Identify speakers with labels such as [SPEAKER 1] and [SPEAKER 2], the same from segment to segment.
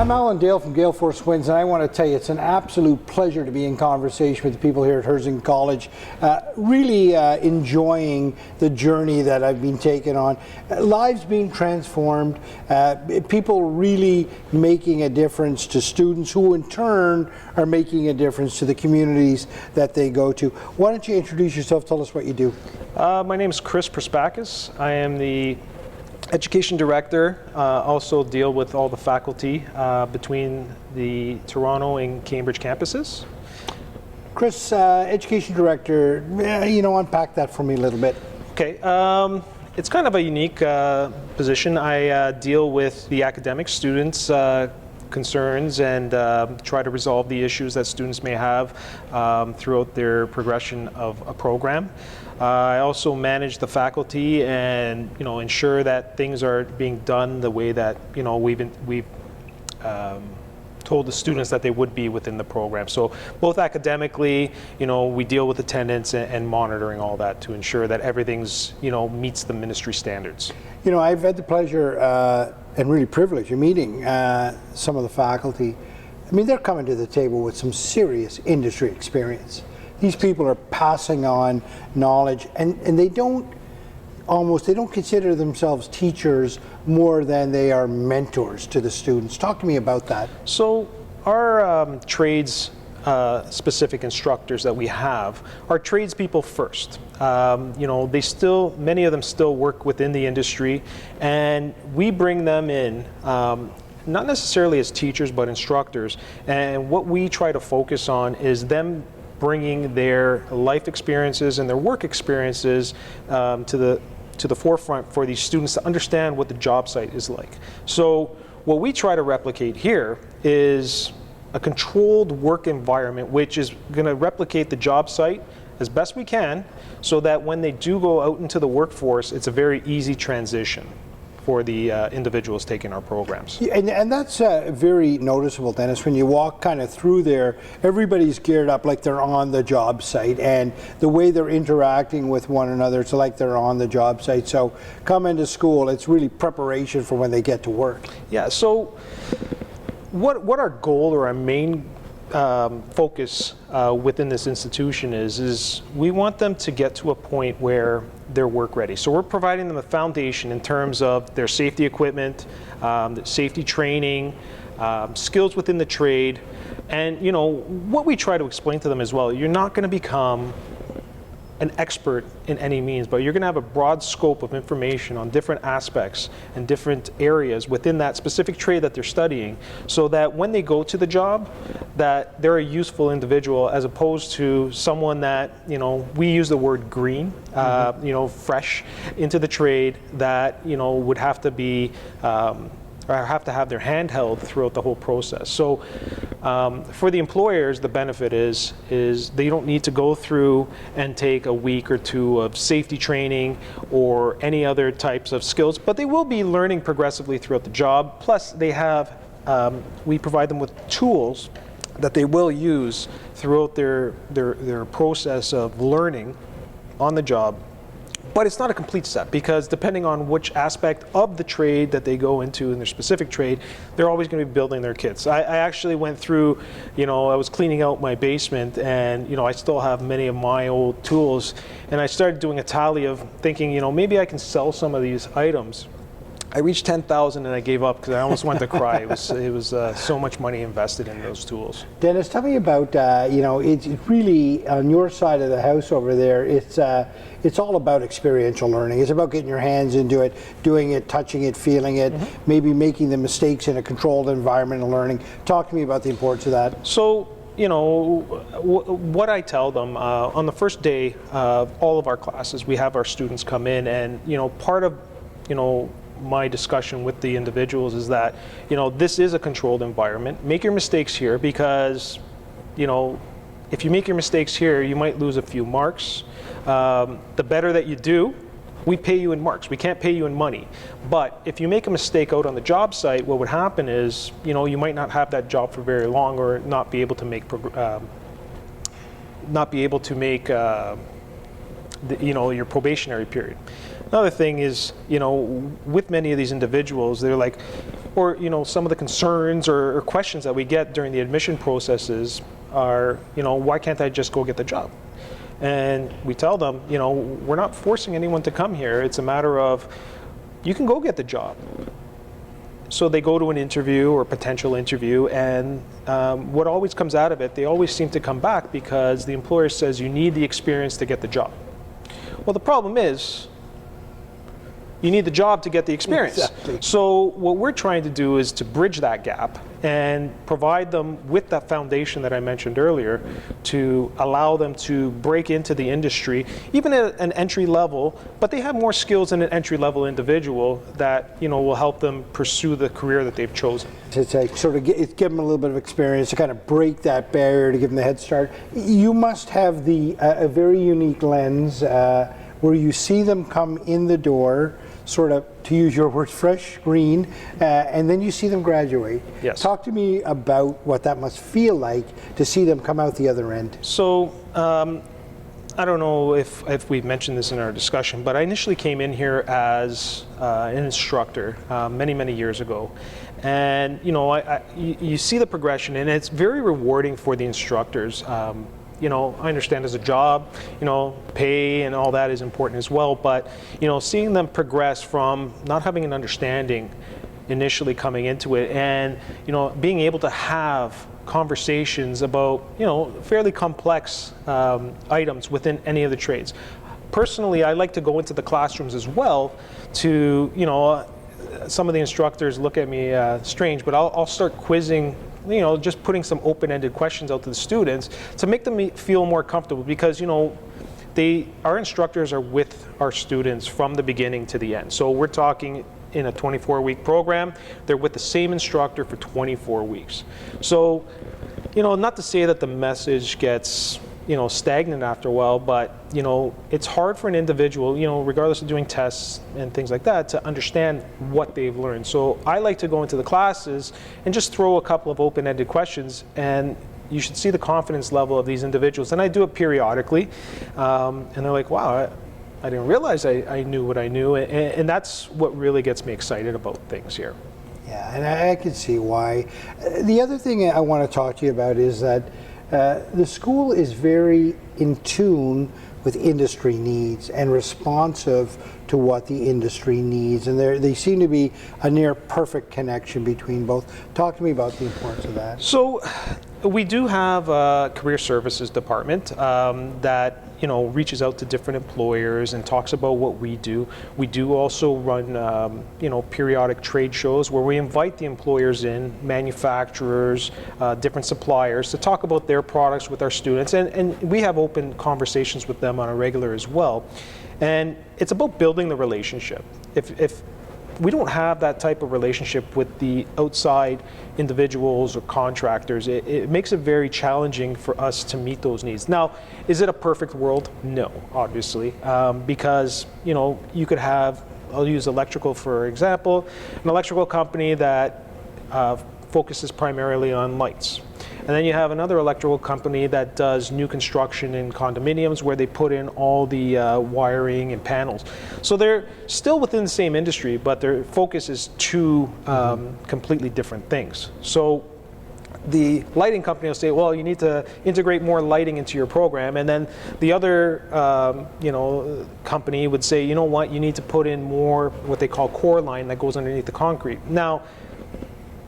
[SPEAKER 1] I'm Alan Dale from Gale Force Winds, and I want to tell you it's an absolute pleasure to be in conversation with the people here at Herzing College. Really enjoying the journey that I've been taken on. Lives being transformed, people really making a difference to students who in turn are making a difference to the communities that they go to. Why don't you introduce yourself, tell us what you do.
[SPEAKER 2] My name is Chris Prespakis. I am the Education Director, also deal with all the faculty between the Toronto and Cambridge campuses.
[SPEAKER 1] Chris, Education Director, unpack that for me a little bit.
[SPEAKER 2] Okay, it's kind of a unique position. I deal with the academic students' concerns and try to resolve the issues that students may have throughout their progression of a program. I also manage the faculty and ensure that things are being done the way that we've told the students that they would be within the program. So both academically, we deal with attendance and monitoring all that to ensure that everything's meets the ministry standards.
[SPEAKER 1] I've had the pleasure and really privilege of meeting some of the faculty. I mean, they're coming to the table with some serious industry experience. These people are passing on knowledge, and they don't consider themselves teachers more than they are mentors to the students. Talk to me about that.
[SPEAKER 2] So our trades specific instructors that we have are tradespeople first. Many of them still work within the industry, and we bring them in not necessarily as teachers but instructors, and what we try to focus on is them bringing their life experiences and their work experiences to the forefront for these students to understand what the job site is like. So what we try to replicate here is a controlled work environment which is going to replicate the job site as best we can, so that when they do go out into the workforce, it's a very easy transition for the individuals taking our programs.
[SPEAKER 1] Yeah, and that's very noticeable, Dennis. When you walk kind of through there, everybody's geared up like they're on the job site, and the way they're interacting with one another, it's like they're on the job site. So come into school, it's really preparation for when they get to work.
[SPEAKER 2] Yeah, so what our goal or our main focus within this institution is we want them to get to a point where they're work ready. So we're providing them a foundation in terms of their safety equipment, safety training, skills within the trade, and what we try to explain to them as well. You're not going to become an expert in any means, but you're going to have a broad scope of information on different aspects and different areas within that specific trade that they're studying, so that when they go to the job, that they're a useful individual, as opposed to someone that, we use the word green, fresh into the trade, that, would have to be or have to have their hand held throughout the whole process. So for the employers, the benefit is they don't need to go through and take a week or two of safety training or any other types of skills, but they will be learning progressively throughout the job. Plus they have, we provide them with tools that they will use throughout their process of learning on the job. But it's not a complete set, because depending on which aspect of the trade that they go into in their specific trade, they're always going to be building their kits. I actually went through, I was cleaning out my basement, and I still have many of my old tools, and I started doing a tally of thinking, maybe I can sell some of these items. I reached 10,000 and I gave up because I almost wanted to cry. It was so much money invested in those tools.
[SPEAKER 1] Dennis, tell me about it's really on your side of the house over there. It's all about experiential learning. It's about getting your hands into it, doing it, touching it, feeling it, maybe making the mistakes in a controlled environment and learning. Talk to me about the importance of that.
[SPEAKER 2] So, what I tell them on the first day of all of our classes, we have our students come in, and part of my discussion with the individuals is that this is a controlled environment. Make your mistakes here, because if you make your mistakes here, you might lose a few marks. The better that you do, we pay you in marks. We can't pay you in money. But if you make a mistake out on the job site, what would happen is you might not have that job for very long, or not be able to make your probationary period. Another thing is, with many of these individuals, they're like, or some of the concerns or questions that we get during the admission processes are, why can't I just go get the job? And we tell them, we're not forcing anyone to come here. It's a matter of, you can go get the job. So they go to an interview or potential interview, and what always comes out of it, they always seem to come back because the employer says you need the experience to get the job. Well, the problem is, you need the job to get the experience.
[SPEAKER 1] Exactly.
[SPEAKER 2] So what we're trying to do is to bridge that gap and provide them with that foundation that I mentioned earlier to allow them to break into the industry, even at an entry level, but they have more skills than an entry level individual that will help them pursue the career that they've chosen.
[SPEAKER 1] To sort of give them a little bit of experience, to kind of break that barrier, to give them the head start. You must have a very unique lens where you see them come in the door, sort of, to use your words, fresh, green, and then you see them graduate.
[SPEAKER 2] Yes.
[SPEAKER 1] Talk to me about what that must feel like to see them come out the other end.
[SPEAKER 2] So, I don't know if we've mentioned this in our discussion, but I initially came in here as an instructor many years ago. And, you see the progression, and it's very rewarding for the instructors. I understand as a job, pay and all that is important as well, but, seeing them progress from not having an understanding initially coming into it and, being able to have conversations about, fairly complex items within any of the trades. Personally, I like to go into the classrooms as well to, some of the instructors look at me strange, but I'll start quizzing, just putting some open-ended questions out to the students to make them feel more comfortable because, our instructors are with our students from the beginning to the end. So we're talking in a 24-week program, they're with the same instructor for 24 weeks. So, not to say that the message gets, stagnant after a while, but, it's hard for an individual, regardless of doing tests and things like that, to understand what they've learned. So I like to go into the classes and just throw a couple of open-ended questions, and you should see the confidence level of these individuals. And I do it periodically, and they're like, wow, I didn't realize I knew what I knew, and that's what really gets me excited about things here.
[SPEAKER 1] Yeah, and I can see why. The other thing I want to talk to you about is that the school is very in tune with industry needs and responsive to what the industry needs, and they seem to be a near perfect connection between both. Talk to me about the importance of that.
[SPEAKER 2] So we do have a career services department that reaches out to different employers and talks about what we do. We do also run periodic trade shows where we invite the employers in, manufacturers, different suppliers, to talk about their products with our students, and we have open conversations with them on a regular as well. And it's about building the relationship. If we don't have that type of relationship with the outside individuals or contractors, it makes it very challenging for us to meet those needs. Now, is it a perfect world? No, obviously, because you could have, I'll use electrical for example, an electrical company that focuses primarily on lights. And then you have another electrical company that does new construction in condominiums where they put in all the wiring and panels. So they're still within the same industry, but their focus is two completely different things. So the lighting company will say, well, you need to integrate more lighting into your program. And then the other company would say, you know what, you need to put in more what they call core line that goes underneath the concrete. Now,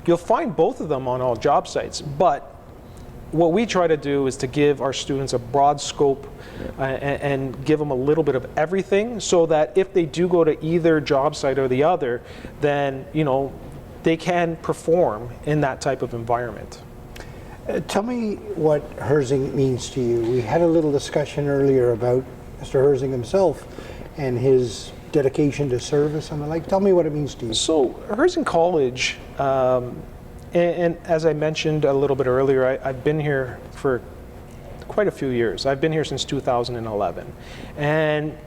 [SPEAKER 2] you'll find both of them on all job sites, but what we try to do is to give our students a broad scope and give them a little bit of everything, so that if they do go to either job site or the other, then they can perform in that type of environment.
[SPEAKER 1] Tell me what Herzing means to you. We had a little discussion earlier about Mr. Herzing himself and his dedication to service and the like. Tell me what it means to you. So
[SPEAKER 2] Herzing College, and as I mentioned a little bit earlier, I've been here for quite a few years. I've been here since 2011. And,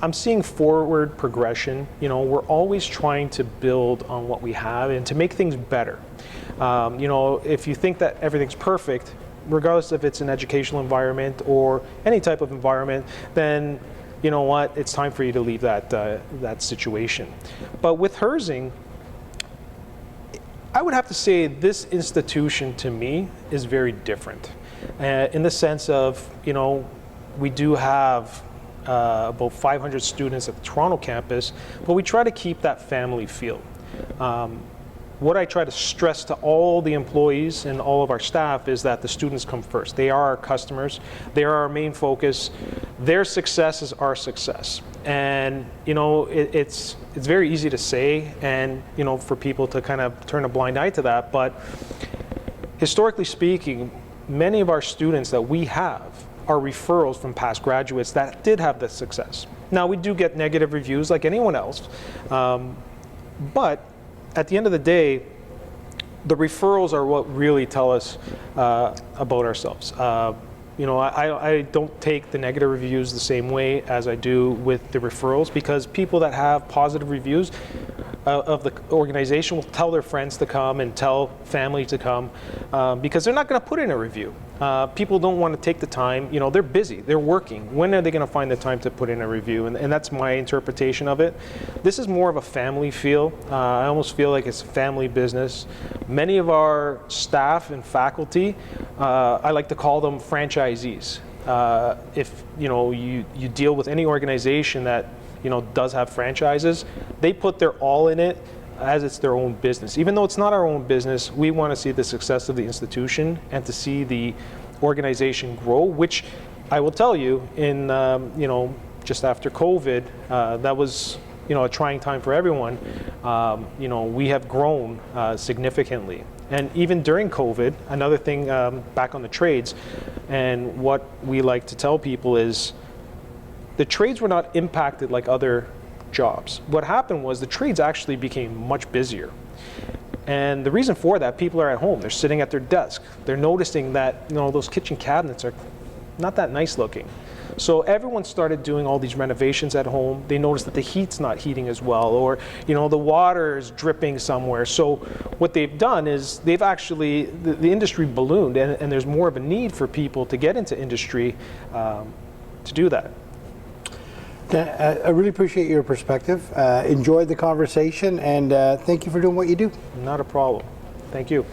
[SPEAKER 2] I'm seeing forward progression. We're always trying to build on what we have and to make things better. If you think that everything's perfect, regardless if it's an educational environment or any type of environment, then you know what, it's time for you to leave that situation. But with Herzing, I would have to say this institution to me is very different in the sense of, we do have about 500 students at the Toronto campus, but we try to keep that family feel. What I try to stress to all the employees and all of our staff is that the students come first. They are our customers. They are our main focus. Their success is our success. And it's very easy to say, and for people to kind of turn a blind eye to that. But historically speaking, many of our students that we have are referrals from past graduates that did have the success. Now, we do get negative reviews like anyone else, but at the end of the day, the referrals are what really tell us about ourselves. I don't take the negative reviews the same way as I do with the referrals, because people that have positive reviews of the organization will tell their friends to come and tell family to come, because they're not going to put in a review. People don't want to take the time. They're busy, they're working. When are they going to find the time to put in a review? And that's my interpretation of it. This is more of a family feel. I almost feel like it's a family business. Many of our staff and faculty, I like to call them franchisees. If you deal with any organization that does have franchises, they put their all in it as it's their own business. Even though it's not our own business, we want to see the success of the institution and to see the organization grow, which I will tell you, in just after COVID, that was a trying time for everyone. We have grown significantly. And even during COVID, another thing, back on the trades, and what we like to tell people is the trades were not impacted like other jobs. What happened was the trades actually became much busier. And the reason for that, people are at home, they're sitting at their desk, they're noticing that those kitchen cabinets are not that nice looking. So everyone started doing all these renovations at home. They noticed that the heat's not heating as well, or the water is dripping somewhere. So what they've done is they've actually, the industry ballooned, and there's more of a need for people to get into industry to do that.
[SPEAKER 1] I really appreciate your perspective. Enjoyed the conversation, and thank you for doing what you do.
[SPEAKER 2] Not a problem. Thank you.